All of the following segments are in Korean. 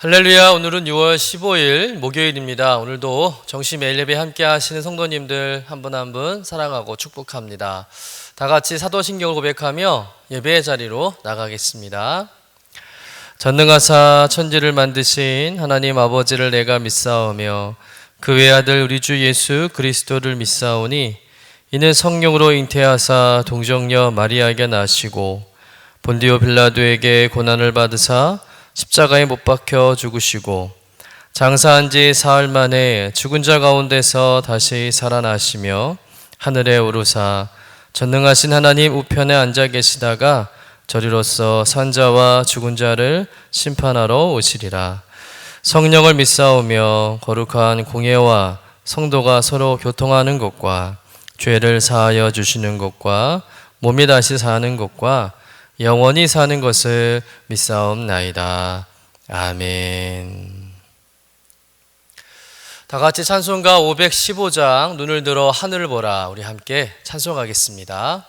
할렐루야. 오늘은 6월 15일 목요일입니다. 오늘도 정시 매일 예배 함께 하시는 성도님들 한 분 한 분 사랑하고 축복합니다. 다 같이 사도신경을 고백하며 예배의 자리로 나가겠습니다. 전능하사 천지를 만드신 하나님 아버지를 내가 믿사오며 그 외아들 우리 주 예수 그리스도를 믿사오니 이는 성령으로 잉태하사 동정녀 마리아에게 나시고 본디오 빌라도에게 고난을 받으사 십자가에 못 박혀 죽으시고 장사한 지 사흘 만에 죽은 자 가운데서 다시 살아나시며 하늘에 오르사 전능하신 하나님 우편에 앉아 계시다가 저리로서 산 자와 죽은 자를 심판하러 오시리라. 성령을 믿사오며 거룩한 공예와 성도가 서로 교통하는 것과 죄를 사하여 주시는 것과 몸이 다시 사는 것과 영원히 사는 것을 믿사옵나이다. 아멘. 다 같이 찬송가 515장 눈을 들어 하늘을 보라 우리 함께 찬송하겠습니다.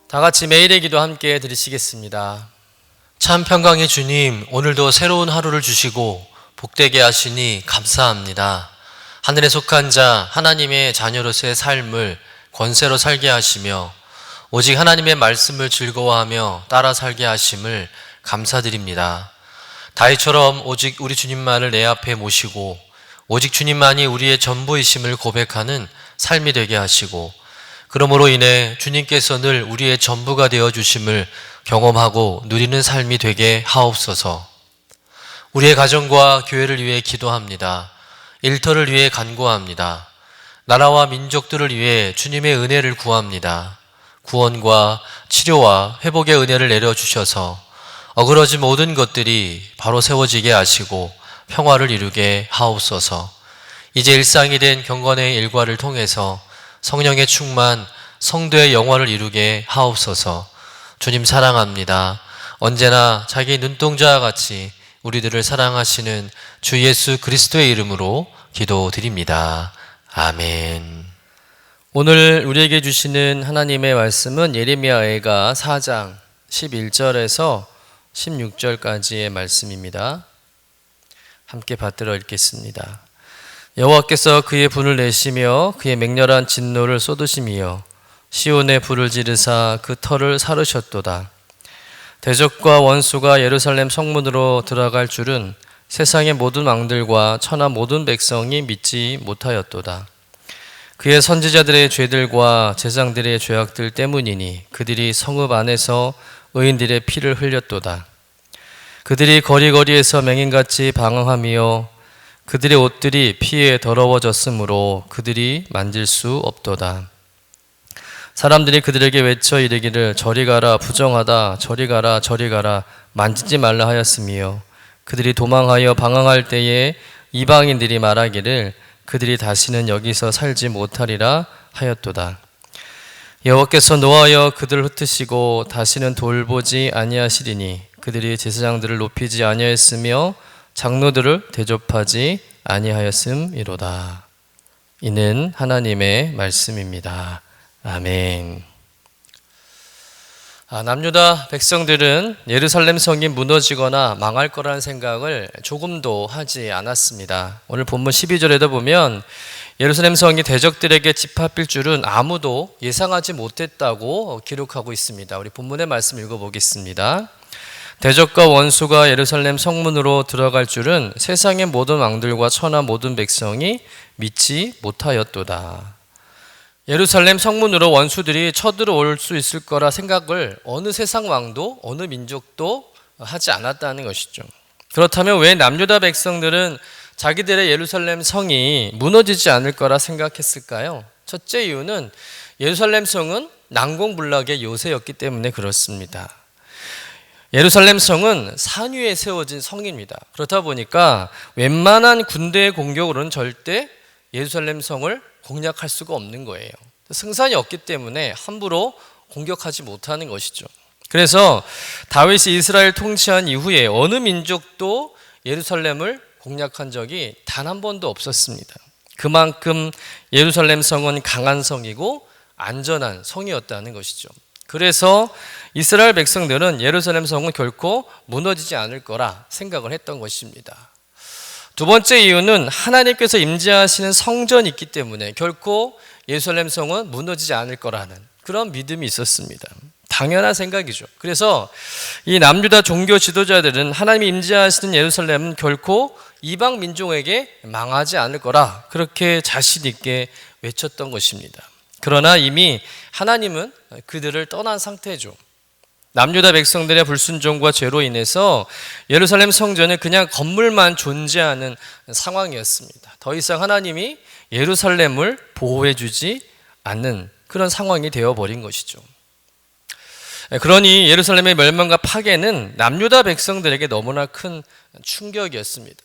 다 같이 매일의 기도 함께 드리시겠습니다. 참 평강의 주님, 오늘도 새로운 하루를 주시고 복되게 하시니 감사합니다. 하늘에 속한 자 하나님의 자녀로서의 삶을 권세로 살게 하시며 오직 하나님의 말씀을 즐거워하며 따라 살게 하심을 감사드립니다. 다윗처럼 오직 우리 주님만을 내 앞에 모시고 오직 주님만이 우리의 전부이심을 고백하는 삶이 되게 하시고 그러므로 인해 주님께서 늘 우리의 전부가 되어 주심을 경험하고 누리는 삶이 되게 하옵소서. 우리의 가정과 교회를 위해 기도합니다. 일터를 위해 간구합니다. 나라와 민족들을 위해 주님의 은혜를 구합니다. 구원과 치료와 회복의 은혜를 내려주셔서 어그러진 모든 것들이 바로 세워지게 하시고 평화를 이루게 하옵소서. 이제 일상이 된 경건의 일과를 통해서 성령의 충만, 성도의 영화를 이루게 하옵소서. 주님 사랑합니다. 언제나 자기 눈동자와 같이 우리들을 사랑하시는 주 예수 그리스도의 이름으로 기도드립니다. 아멘. 오늘 우리에게 주시는 하나님의 말씀은 예레미야가 4장 11절에서 16절까지의 말씀입니다. 함께 받들어 읽겠습니다. 여호와께서 그의 분을 내시며 그의 맹렬한 진노를 쏟으시며 시온에 불을 지르사 그 터를 사르셨도다. 대적과 원수가 예루살렘 성문으로 들어갈 줄은 세상의 모든 왕들과 천하 모든 백성이 믿지 못하였도다. 그의 선지자들의 죄들과 제사장들의 죄악들 때문이니 그들이 성읍 안에서 의인들의 피를 흘렸도다. 그들이 거리거리에서 맹인같이 방황하며 그들의 옷들이 피에 더러워졌으므로 그들이 만질 수 없도다. 사람들이 그들에게 외쳐 이르기를 저리 가라 부정하다 저리 가라 저리 가라 만지지 말라 하였으며 그들이 도망하여 방황할 때에 이방인들이 말하기를 그들이 다시는 여기서 살지 못하리라 하였도다. 여호와께서 노하여 그들을 흩으시고 다시는 돌보지 아니하시리니 그들이 제사장들을 높이지 아니하였으며 장로들을 대접하지 아니하였음이로다. 이는 하나님의 말씀입니다. 아멘. 남유다 백성들은 예루살렘 성이 무너지거나 망할 거라는 생각을 조금도 하지 않았습니다. 오늘 본문 12절에도 보면 예루살렘 성이 대적들에게 짓밟힐 줄은 아무도 예상하지 못했다고 기록하고 있습니다. 우리 본문의 말씀 읽어보겠습니다. 대적과 원수가 예루살렘 성문으로 들어갈 줄은 세상의 모든 왕들과 천하 모든 백성이 믿지 못하였도다. 예루살렘 성문으로 원수들이 쳐들어올 수 있을 거라 생각을 어느 세상 왕도 어느 민족도 하지 않았다는 것이죠. 그렇다면 왜 남유다 백성들은 자기들의 예루살렘 성이 무너지지 않을 거라 생각했을까요? 첫째 이유는 예루살렘 성은 난공불락의 요새였기 때문에 그렇습니다. 예루살렘 성은 산 위에 세워진 성입니다. 그렇다 보니까 웬만한 군대의 공격으로는 절대 예루살렘 성을 공략할 수가 없는 거예요. 승산이 없기 때문에 함부로 공격하지 못하는 것이죠. 그래서 다윗이 이스라엘 통치한 이후에 어느 민족도 예루살렘을 공략한 적이 단 한 번도 없었습니다. 그만큼 예루살렘 성은 강한 성이고 안전한 성이었다는 것이죠. 그래서 이스라엘 백성들은 예루살렘 성은 결코 무너지지 않을 거라 생각을 했던 것입니다. 두 번째 이유는 하나님께서 임재하시는 성전이 있기 때문에 결코 예루살렘 성은 무너지지 않을 거라는 그런 믿음이 있었습니다. 당연한 생각이죠. 그래서 이 남유다 종교 지도자들은 하나님이 임재하시는 예루살렘은 결코 이방 민족에게 망하지 않을 거라 그렇게 자신 있게 외쳤던 것입니다. 그러나 이미 하나님은 그들을 떠난 상태죠. 남유다 백성들의 불순종과 죄로 인해서 예루살렘 성전은 그냥 건물만 존재하는 상황이었습니다. 더 이상 하나님이 예루살렘을 보호해 주지 않는 그런 상황이 되어버린 것이죠. 그러니 예루살렘의 멸망과 파괴는 남유다 백성들에게 너무나 큰 충격이었습니다.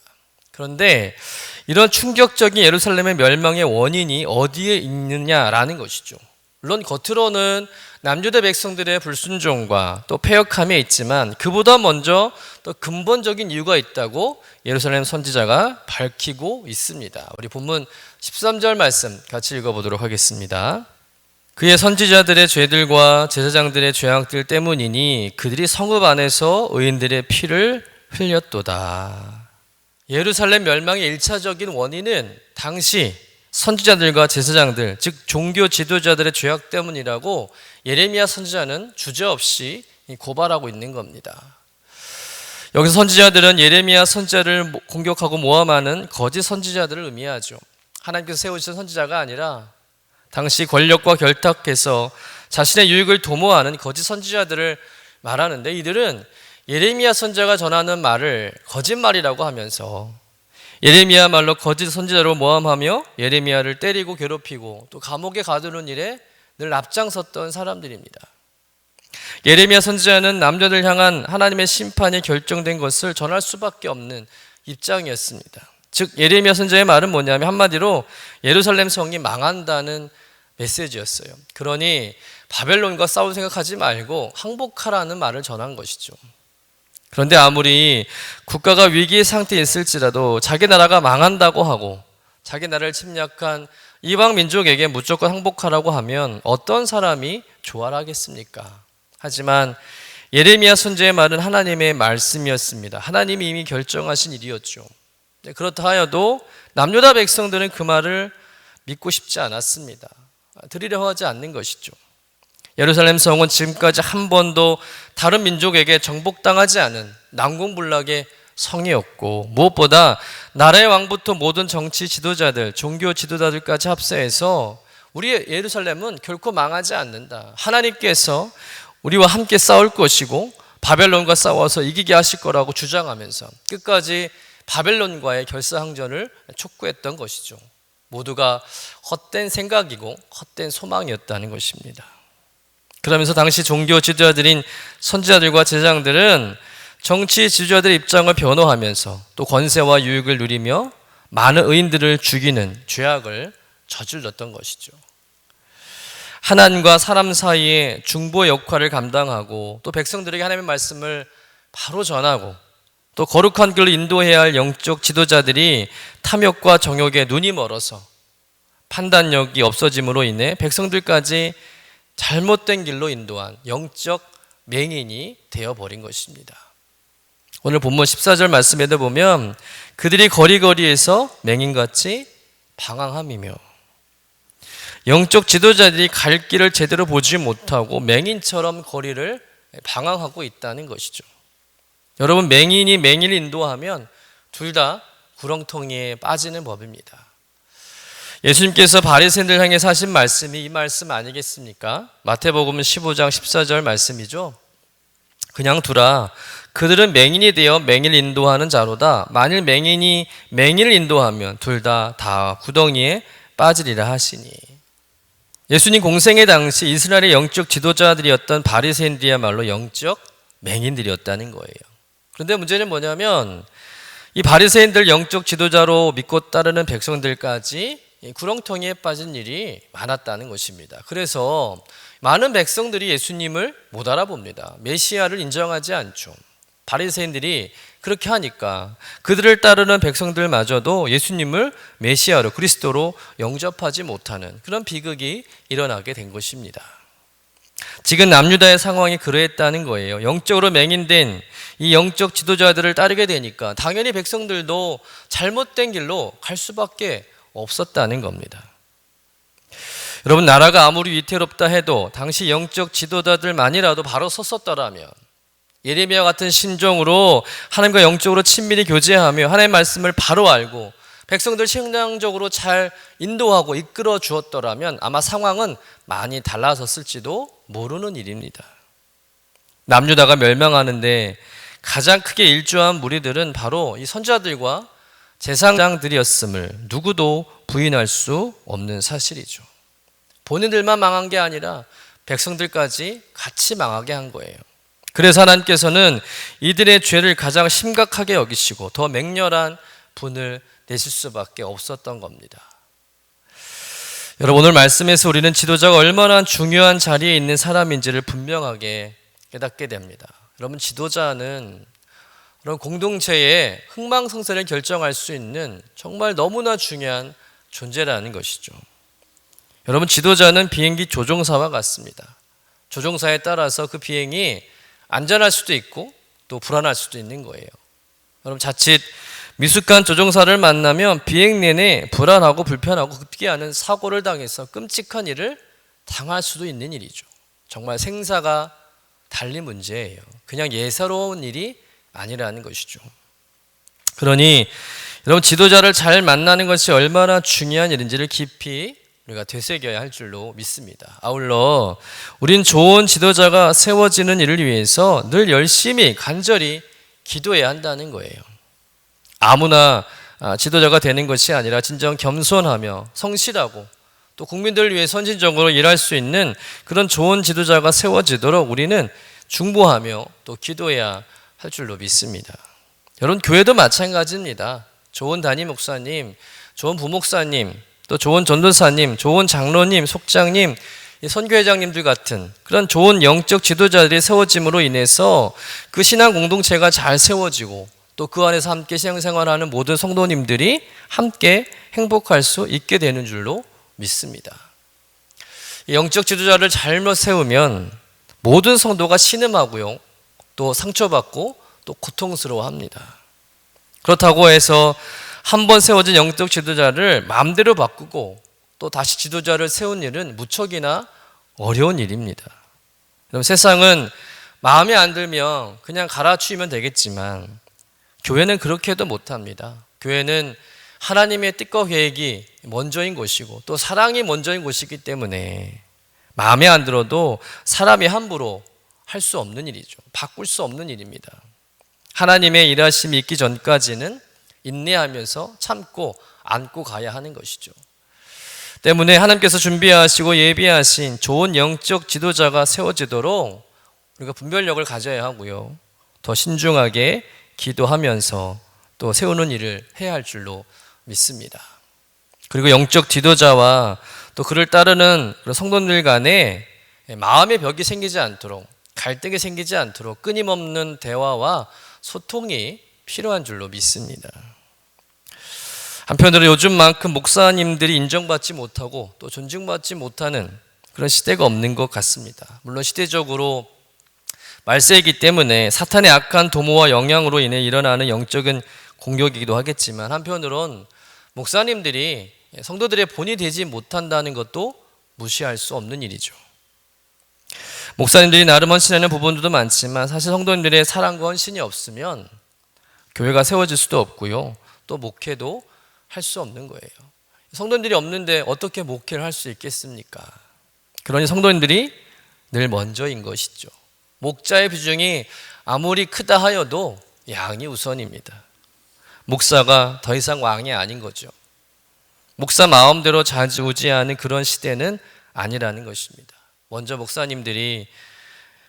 그런데 이런 충격적인 예루살렘의 멸망의 원인이 어디에 있느냐라는 것이죠. 물론 겉으로는 남유다 백성들의 불순종과 또 패역함에 있지만 그보다 먼저 또 근본적인 이유가 있다고 예루살렘 선지자가 밝히고 있습니다. 우리 본문 13절 말씀 같이 읽어보도록 하겠습니다. 그의 선지자들의 죄들과 제사장들의 죄악들 때문이니 그들이 성읍 안에서 의인들의 피를 흘렸도다. 예루살렘 멸망의 1차적인 원인은 당시 선지자들과 제사장들, 즉 종교 지도자들의 죄악 때문이라고 예레미야 선지자는 주저없이 고발하고 있는 겁니다. 여기서 선지자들은 예레미야 선지자를 공격하고 모함하는 거짓 선지자들을 의미하죠. 하나님께서 세우신 선지자가 아니라 당시 권력과 결탁해서 자신의 유익을 도모하는 거짓 선지자들을 말하는데, 이들은 예레미야 선지자가 전하는 말을 거짓말이라고 하면서 예레미야 말로 거짓 선지자로 모함하며 예레미야를 때리고 괴롭히고 또 감옥에 가두는 일에 늘 앞장섰던 사람들입니다. 예레미야 선지자는 남녀들 향한 하나님의 심판이 결정된 것을 전할 수밖에 없는 입장이었습니다. 즉 예레미야 선지자의 말은 뭐냐면 한마디로 예루살렘 성이 망한다는 메시지였어요. 그러니 바벨론과 싸울 생각하지 말고 항복하라는 말을 전한 것이죠. 그런데 아무리 국가가 위기 상태에 있을지라도 자기 나라가 망한다고 하고 자기 나라를 침략한 이방 민족에게 무조건 항복하라고 하면 어떤 사람이 좋아라 하겠습니까? 하지만 예레미야 선지자의 말은 하나님의 말씀이었습니다. 하나님이 이미 결정하신 일이었죠. 그렇다 하여도 남유다 백성들은 그 말을 믿고 싶지 않았습니다. 들으려 하지 않는 것이죠. 예루살렘 성은 지금까지 한 번도 다른 민족에게 정복당하지 않은 난공불락의 성이었고, 무엇보다 나라의 왕부터 모든 정치 지도자들, 종교 지도자들까지 합세해서 우리 예루살렘은 결코 망하지 않는다. 하나님께서 우리와 함께 싸울 것이고 바벨론과 싸워서 이기게 하실 거라고 주장하면서 끝까지 바벨론과의 결사항전을 촉구했던 것이죠. 모두가 헛된 생각이고 헛된 소망이었다는 것입니다. 그러면서 당시 종교 지도자들인 선지자들과 제사장들은 정치 지도자들의 입장을 변호하면서 또 권세와 유익을 누리며 많은 의인들을 죽이는 죄악을 저질렀던 것이죠. 하나님과 사람 사이의 중보 역할을 감당하고 또 백성들에게 하나님의 말씀을 바로 전하고 또 거룩한 길로 인도해야 할 영적 지도자들이 탐욕과 정욕에 눈이 멀어서 판단력이 없어짐으로 인해 백성들까지 잘못된 길로 인도한 영적 맹인이 되어버린 것입니다. 오늘 본문 14절 말씀에도 보면 그들이 거리거리에서 맹인같이 방황함이며, 영적 지도자들이 갈 길을 제대로 보지 못하고 맹인처럼 거리를 방황하고 있다는 것이죠. 여러분, 맹인이 맹인을 인도하면 둘 다 구렁텅이에 빠지는 법입니다. 예수님께서 바리새인들 향해서 하신 말씀이 이 말씀 아니겠습니까? 마태복음 15장 14절 말씀이죠. 그냥 두라. 그들은 맹인이 되어 맹인을 인도하는 자로다. 만일 맹인이 맹인을 인도하면 둘 다 구덩이에 빠지리라 하시니. 예수님 공생의 당시 이스라엘의 영적 지도자들이었던 바리새인들이야말로 영적 맹인들이었다는 거예요. 그런데 문제는 뭐냐면 이 바리새인들 영적 지도자로 믿고 따르는 백성들까지 구렁텅이에 빠진 일이 많았다는 것입니다. 그래서 많은 백성들이 예수님을 못 알아봅니다. 메시아를 인정하지 않죠. 바리새인들이 그렇게 하니까 그들을 따르는 백성들마저도 예수님을 메시아로, 그리스도로 영접하지 못하는 그런 비극이 일어나게 된 것입니다. 지금 남유다의 상황이 그러했다는 거예요. 영적으로 맹인된 이 영적 지도자들을 따르게 되니까 당연히 백성들도 잘못된 길로 갈 수밖에 없었다는 겁니다. 여러분, 나라가 아무리 위태롭다 해도 당시 영적 지도자들만이라도 바로 섰었더라면, 예레미야 같은 심정으로 하나님과 영적으로 친밀히 교제하며 하나님의 말씀을 바로 알고 백성들 신앙적으로 잘 인도하고 이끌어 주었더라면 아마 상황은 많이 달라졌을지도 모르는 일입니다. 남유다가 멸망하는데 가장 크게 일조한 무리들은 바로 이 선지자들과 제사장들이었음을 누구도 부인할 수 없는 사실이죠. 본인들만 망한 게 아니라 백성들까지 같이 망하게 한 거예요. 그래서 하나님께서는 이들의 죄를 가장 심각하게 여기시고 더 맹렬한 분을 내실 수밖에 없었던 겁니다. 여러분, 오늘 말씀에서 우리는 지도자가 얼마나 중요한 자리에 있는 사람인지를 분명하게 깨닫게 됩니다. 여러분, 지도자는 그런 공동체의 흥망성쇠를 결정할 수 있는 정말 너무나 중요한 존재라는 것이죠. 여러분, 지도자는 비행기 조종사와 같습니다. 조종사에 따라서 그 비행이 안전할 수도 있고 또 불안할 수도 있는 거예요. 여러분, 자칫 미숙한 조종사를 만나면 비행 내내 불안하고 불편하고 급기야는 사고를 당해서 끔찍한 일을 당할 수도 있는 일이죠. 정말 생사가 달린 문제예요. 그냥 예사로운 일이 아니라는 것이죠. 그러니 여러분, 지도자를 잘 만나는 것이 얼마나 중요한 일인지를 깊이 우리가 되새겨야 할 줄로 믿습니다. 아울러 우린 좋은 지도자가 세워지는 일을 위해서 늘 열심히 간절히 기도해야 한다는 거예요. 아무나 지도자가 되는 것이 아니라 진정 겸손하며 성실하고 또 국민들을 위해 선진적으로 일할 수 있는 그런 좋은 지도자가 세워지도록 우리는 중보하며 또 기도해야 할 줄로 믿습니다. 여러분, 교회도 마찬가지입니다. 좋은 담임 목사님, 좋은 부목사님, 또 좋은 전도사님, 좋은 장로님, 속장님, 선교회장님들 같은 그런 좋은 영적 지도자들이 세워짐으로 인해서 그 신앙 공동체가 잘 세워지고 또 그 안에서 함께 신앙생활하는 모든 성도님들이 함께 행복할 수 있게 되는 줄로 믿습니다. 영적 지도자를 잘못 세우면 모든 성도가 신음하고요, 또 상처받고 또 고통스러워합니다. 그렇다고 해서 한 번 세워진 영적 지도자를 마음대로 바꾸고 또 다시 지도자를 세운 일은 무척이나 어려운 일입니다. 그럼 세상은 마음에 안 들면 그냥 갈아치우면 되겠지만 교회는 그렇게도 못합니다. 교회는 하나님의 뜻과 계획이 먼저인 곳이고 또 사랑이 먼저인 곳이기 때문에 마음에 안 들어도 사람이 함부로 할 수 없는 일이죠. 바꿀 수 없는 일입니다. 하나님의 일하심이 있기 전까지는 인내하면서 참고 안고 가야 하는 것이죠. 때문에 하나님께서 준비하시고 예비하신 좋은 영적 지도자가 세워지도록 우리가 분별력을 가져야 하고요, 더 신중하게 기도하면서 또 세우는 일을 해야 할 줄로 믿습니다. 그리고 영적 지도자와 또 그를 따르는 성도들 간에 마음의 벽이 생기지 않도록, 갈등이 생기지 않도록 끊임없는 대화와 소통이 필요한 줄로 믿습니다. 한편으로 요즘만큼 목사님들이 인정받지 못하고 또 존중받지 못하는 그런 시대가 없는 것 같습니다. 물론 시대적으로 말세이기 때문에 사탄의 악한 도모와 영향으로 인해 일어나는 영적인 공격이기도 하겠지만, 한편으론 목사님들이 성도들의 본이 되지 못한다는 것도 무시할 수 없는 일이죠. 목사님들이 나름 헌신하는 부분들도 많지만 사실 성도님들의 사랑과 헌신이 없으면 교회가 세워질 수도 없고요, 또 목회도 할 수 없는 거예요. 성도님들이 없는데 어떻게 목회를 할 수 있겠습니까? 그러니 성도님들이 늘 먼저인 것이죠. 목자의 비중이 아무리 크다 하여도 양이 우선입니다. 목사가 더 이상 왕이 아닌 거죠. 목사 마음대로 좌지우지하는 그런 시대는 아니라는 것입니다. 먼저 목사님들이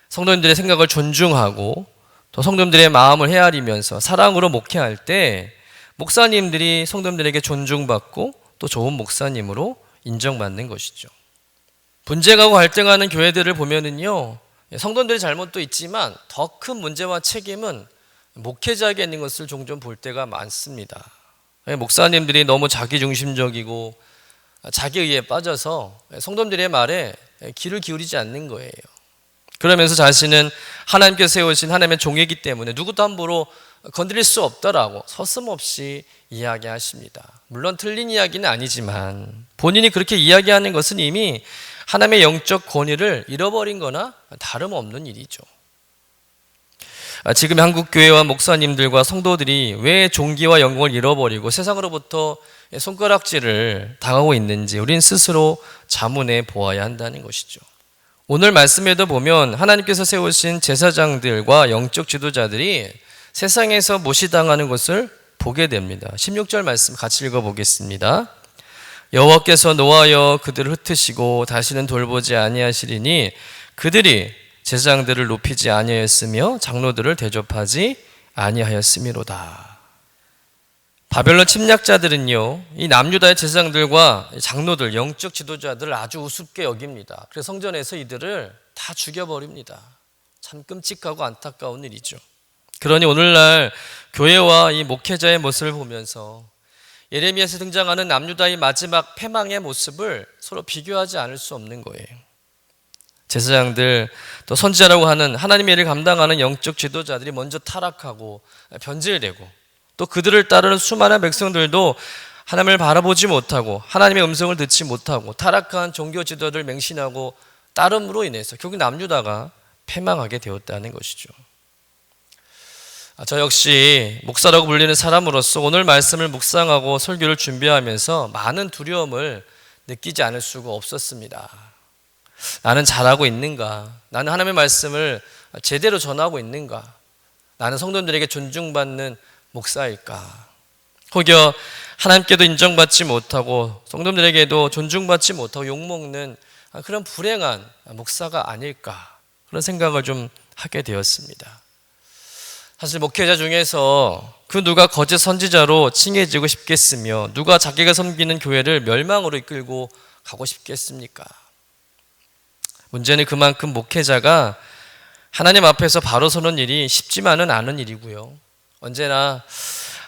성도님들의 생각을 존중하고 또 성도님들의 마음을 헤아리면서 사랑으로 목회할 때 목사님들이 성도님들에게 존중받고 또 좋은 목사님으로 인정받는 것이죠. 분쟁하고 갈등하는 교회들을 보면은요, 성도님들의 잘못도 있지만 더 큰 문제와 책임은 목회자에게 있는 것을 종종 볼 때가 많습니다. 목사님들이 너무 자기중심적이고 자기의에 빠져서 성도님들의 말에 귀를 기울이지 않는 거예요. 그러면서 자신은 하나님께서 세우신 하나님의 종이기 때문에 누구도 함부로 건드릴 수 없다라고 서슴없이 이야기하십니다. 물론 틀린 이야기는 아니지만 본인이 그렇게 이야기하는 것은 이미 하나님의 영적 권위를 잃어버린 거나 다름없는 일이죠. 지금 한국교회와 목사님들과 성도들이 왜 존귀와 영광을 잃어버리고 세상으로부터 손가락질을 당하고 있는지 우린 스스로 자문해 보아야 한다는 것이죠. 오늘 말씀에도 보면 하나님께서 세우신 제사장들과 영적 지도자들이 세상에서 무시당하는 것을 보게 됩니다. 16절 말씀 같이 읽어보겠습니다. 여호와께서 노하여 그들을 흩으시고 다시는 돌보지 아니하시리니 그들이 제사장들을 높이지 아니하였으며 장로들을 대접하지 아니하였음이로다. 바벨론 침략자들은요, 이 남유다의 제사장들과 장로들, 영적 지도자들을 아주 우습게 여깁니다. 그래서 성전에서 이들을 다 죽여버립니다. 참 끔찍하고 안타까운 일이죠. 그러니 오늘날 교회와 이 목회자의 모습을 보면서 예레미야에서 등장하는 남유다의 마지막 패망의 모습을 서로 비교하지 않을 수 없는 거예요. 제사장들, 또 선지자라고 하는 하나님의 일을 감당하는 영적 지도자들이 먼저 타락하고 변질되고 또 그들을 따르는 수많은 백성들도 하나님을 바라보지 못하고 하나님의 음성을 듣지 못하고 타락한 종교 지도자들 맹신하고 따름으로 인해서 결국 남유다가 패망하게 되었다는 것이죠. 저 역시 목사라고 불리는 사람으로서 오늘 말씀을 묵상하고 설교를 준비하면서 많은 두려움을 느끼지 않을 수가 없었습니다. 나는 잘하고 있는가? 나는 하나님의 말씀을 제대로 전하고 있는가? 나는 성도들에게 존중받는 목사일까? 혹여 하나님께도 인정받지 못하고 성도들에게도 존중받지 못하고 욕먹는 그런 불행한 목사가 아닐까? 그런 생각을 좀 하게 되었습니다. 사실 목회자 중에서 그 누가 거짓 선지자로 칭해지고 싶겠으며 누가 자기가 섬기는 교회를 멸망으로 이끌고 가고 싶겠습니까? 문제는 그만큼 목회자가 하나님 앞에서 바로 서는 일이 쉽지만은 않은 일이고요. 언제나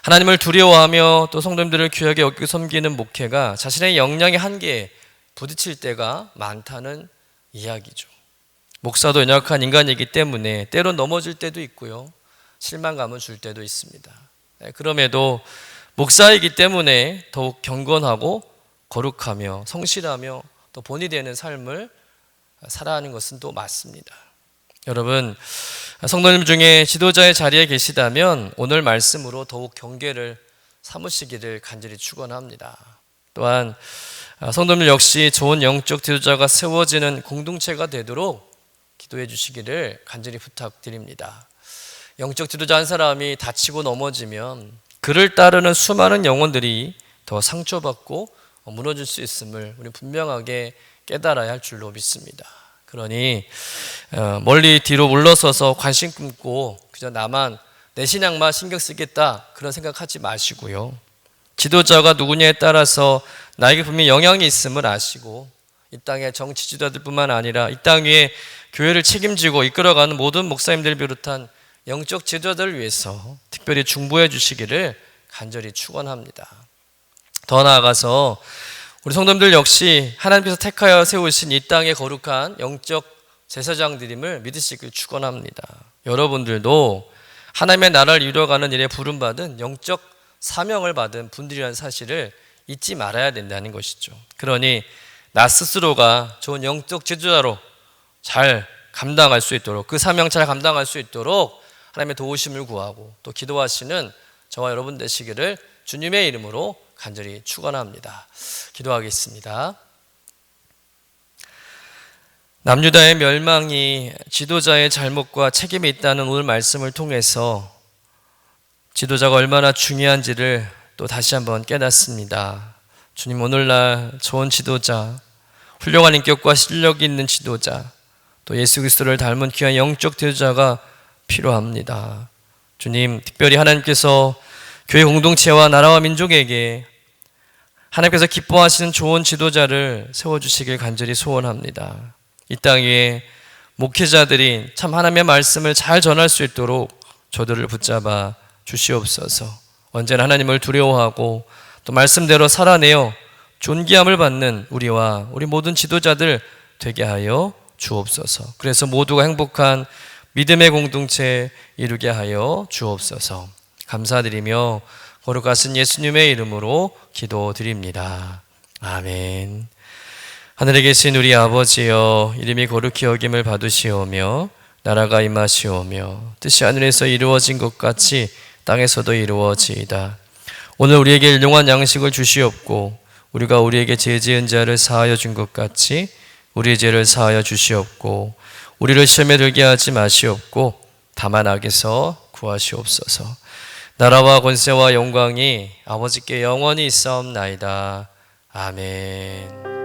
하나님을 두려워하며 또 성도님들을 귀하게 여기고 섬기는 목회가 자신의 역량의 한계에 부딪힐 때가 많다는 이야기죠. 목사도 연약한 인간이기 때문에 때론 넘어질 때도 있고요. 실망감을 줄 때도 있습니다. 그럼에도 목사이기 때문에 더욱 경건하고 거룩하며 성실하며 또 본이 되는 삶을 살아가는 것은 또 맞습니다. 여러분, 성도님 중에 지도자의 자리에 계시다면 오늘 말씀으로 더욱 경계를 삼으시기를 간절히 축원합니다. 또한 성도님 역시 좋은 영적 지도자가 세워지는 공동체가 되도록 기도해 주시기를 간절히 부탁드립니다. 영적 지도자 한 사람이 다치고 넘어지면 그를 따르는 수많은 영혼들이 더 상처받고 무너질 수 있음을 우리 분명하게 깨달아야 할 줄로 믿습니다. 그러니 멀리 뒤로 물러서서 관심 끊고 그저 나만 내 신앙만 신경 쓰겠다 그런 생각하지 마시고요. 지도자가 누구냐에 따라서 나에게 분명히 영향이 있음을 아시고 이 땅의 정치 지도자들뿐만 아니라 이 땅 위에 교회를 책임지고 이끌어가는 모든 목사님들을 비롯한 영적 지도자들을 위해서 특별히 중보해 주시기를 간절히 축원합니다. 더 나아가서 우리 성도님들 역시 하나님께서 택하여 세우신 이 땅의 거룩한 영적 제사장들임을 믿으시길 축원합니다. 여러분들도 하나님의 나라를 이루어가는 일에 부름받은 영적 사명을 받은 분들이라는 사실을 잊지 말아야 된다는 것이죠. 그러니 나 스스로가 좋은 영적 지도자로 잘 감당할 수 있도록 그 사명 잘 감당할 수 있도록 하나님의 도우심을 구하고 또 기도하시는 저와 여러분 되시기를 주님의 이름으로 간절히 축원합니다. 기도하겠습니다. 남유다의 멸망이 지도자의 잘못과 책임이 있다는 오늘 말씀을 통해서 지도자가 얼마나 중요한지를 또 다시 한번 깨닫습니다. 주님, 오늘날 좋은 지도자, 훌륭한 인격과 실력이 있는 지도자, 또 예수 그리스도를 닮은 귀한 영적 지도자가 필요합니다. 주님, 특별히 하나님께서 교회 공동체와 나라와 민족에게 하나님께서 기뻐하시는 좋은 지도자를 세워주시길 간절히 소원합니다. 이 땅 위에 목회자들이 참 하나님의 말씀을 잘 전할 수 있도록 저들을 붙잡아 주시옵소서. 언제나 하나님을 두려워하고 또 말씀대로 살아내어 존귀함을 받는 우리와 우리 모든 지도자들 되게 하여 주옵소서. 그래서 모두가 행복한 믿음의 공동체 이루게 하여 주옵소서. 감사드리며 거룩하신 예수님의 이름으로 기도드립니다. 아멘. 하늘에 계신 우리 아버지여, 이름이 거룩히 여김을 받으시오며 나라가 임하시오며 뜻이 하늘에서 이루어진 것 같이 땅에서도 이루어지이다. 오늘 우리에게 일용할 양식을 주시옵고 우리가 우리에게 죄 지은 자를 사하여 준 것 같이 우리의 죄를 사하여 주시옵고 우리를 시험에 들게 하지 마시옵고 다만 악에서 구하시옵소서. 나라와 권세와 영광이 아버지께 영원히 있사옵나이다. 아멘.